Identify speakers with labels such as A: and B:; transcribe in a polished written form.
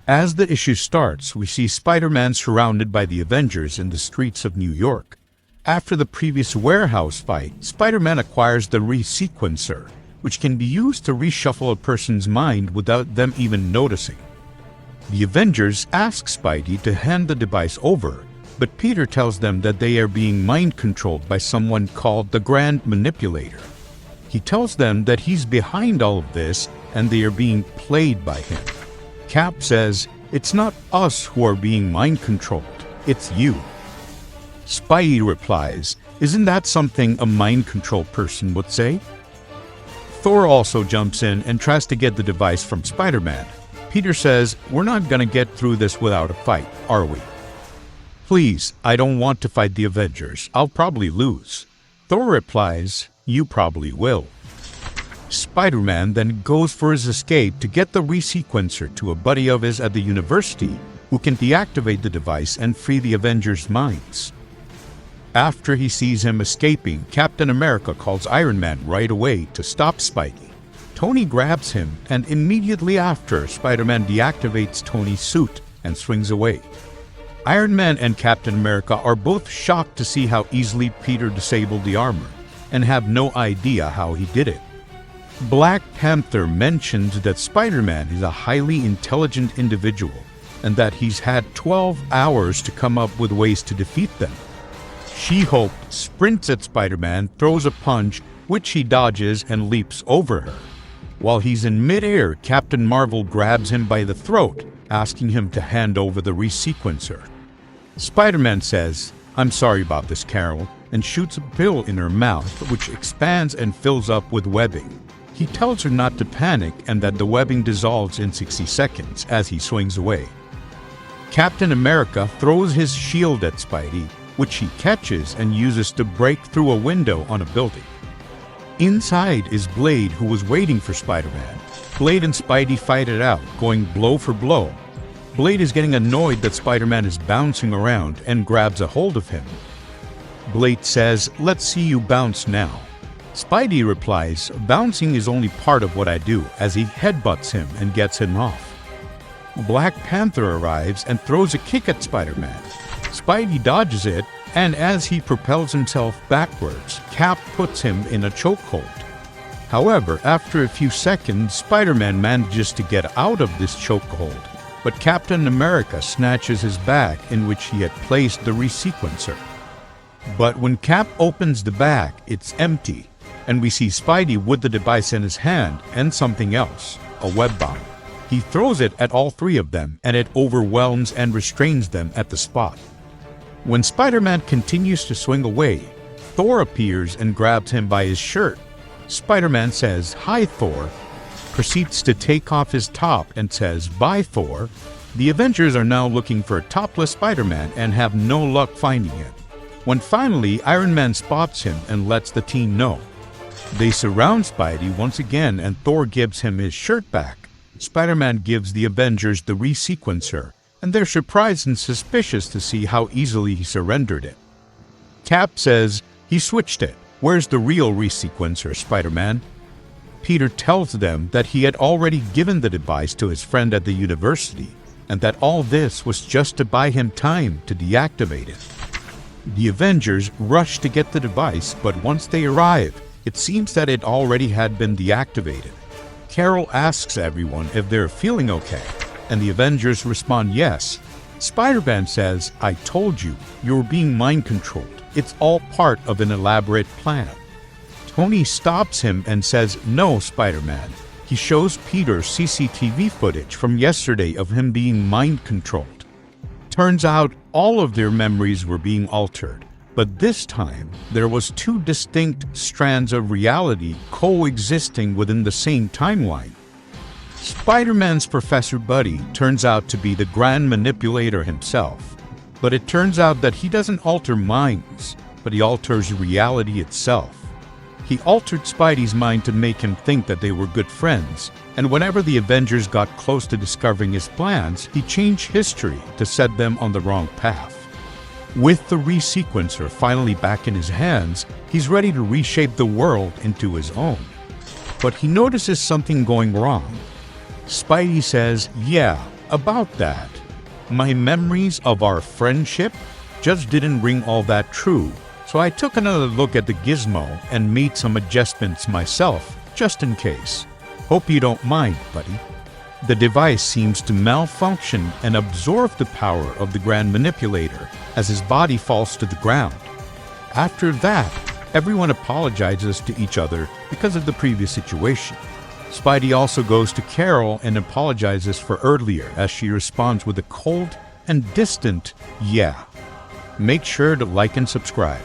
A: As the issue starts, we see Spider-Man surrounded by the Avengers in the streets of New York. After the previous warehouse fight, Spider-Man acquires the Resequencer, which can be used to reshuffle a person's mind without them even noticing. The Avengers ask Spidey to hand the device over, but Peter tells them that they are being mind-controlled by someone called the Grand Manipulator. He tells them that he's behind all of this and they are being played by him. Cap says, "It's not us who are being mind-controlled, it's you." Spidey replies, "Isn't that something a mind-control person would say?" Thor also jumps in and tries to get the device from Spider-Man. Peter says, "We're not gonna get through this without a fight, are we?" "Please, I don't want to fight the Avengers. I'll probably lose." Thor replies, "You probably will." Spider-Man then goes for his escape to get the Resequencer to a buddy of his at the university who can deactivate the device and free the Avengers' minds. After he sees him escaping, Captain America calls Iron Man right away to stop Spidey. Tony grabs him, and immediately after, Spider-Man deactivates Tony's suit and swings away. Iron Man and Captain America are both shocked to see how easily Peter disabled the armor, and have no idea how he did it. Black Panther mentions that Spider-Man is a highly intelligent individual, and that he's had 12 hours to come up with ways to defeat them. She-Hulk sprints at Spider-Man, throws a punch, which he dodges and leaps over her. While he's in mid-air, Captain Marvel grabs him by the throat, asking him to hand over the Resequencer. Spider-Man says, "I'm sorry about this, Carol," and shoots a pill in her mouth, which expands and fills up with webbing. He tells her not to panic and that the webbing dissolves in 60 seconds as he swings away. Captain America throws his shield at Spidey, which he catches and uses to break through a window on a building. Inside is Blade, who was waiting for Spider-Man. Blade and Spidey fight it out, going blow for blow. Blade is getting annoyed that Spider-Man is bouncing around and grabs a hold of him. Blade says, "Let's see you bounce now." Spidey replies, "Bouncing is only part of what I do," as he headbutts him and gets him off. Black Panther arrives and throws a kick at Spider-Man. Spidey dodges it, and as he propels himself backwards, Cap puts him in a chokehold. However, after a few seconds, Spider-Man manages to get out of this chokehold, but Captain America snatches his bag in which he had placed the Resequencer. But when Cap opens the bag, it's empty, and we see Spidey with the device in his hand and something else, a web bomb. He throws it at all three of them, and it overwhelms and restrains them at the spot. When Spider-Man continues to swing away, Thor appears and grabs him by his shirt. Spider-Man says, "Hi, Thor," proceeds to take off his top and says, "Bye, Thor." The Avengers are now looking for a topless Spider-Man and have no luck finding him. When finally Iron Man spots him and lets the team know. They surround Spidey once again and Thor gives him his shirt back. Spider-Man gives the Avengers the Resequencer, and they're surprised and suspicious to see how easily he surrendered it. Cap says, "He switched it. Where's the real Resequencer, Spider-Man?" Peter tells them that he had already given the device to his friend at the university, and that all this was just to buy him time to deactivate it. The Avengers rush to get the device, but once they arrive, it seems that it already had been deactivated. Carol asks everyone if they're feeling okay, and the Avengers respond yes. Spider-Man says, "I told you, you're being mind-controlled. It's all part of an elaborate plan." Tony stops him and says, "No, Spider-Man." He shows Peter CCTV footage from yesterday of him being mind-controlled. Turns out all of their memories were being altered, but this time there was two distinct strands of reality coexisting within the same timeline. Spider-Man's Professor Buddy turns out to be the Grand Manipulator himself, but it turns out that he doesn't alter minds, but he alters reality itself. He altered Spidey's mind to make him think that they were good friends, and whenever the Avengers got close to discovering his plans, he changed history to set them on the wrong path. With the Resequencer finally back in his hands, he's ready to reshape the world into his own. But he notices something going wrong. Spidey says, "Yeah, about that. My memories of our friendship just didn't ring all that true, so I took another look at the gizmo and made some adjustments myself, just in case. Hope you don't mind, buddy. The device seems to malfunction and absorb the power of the Grand Manipulator as his body falls to the ground. After that, everyone apologizes to each other because of the previous situation. Spidey also goes to Carol and apologizes for earlier as she responds with a cold and distant "yeah." Make sure to like and subscribe.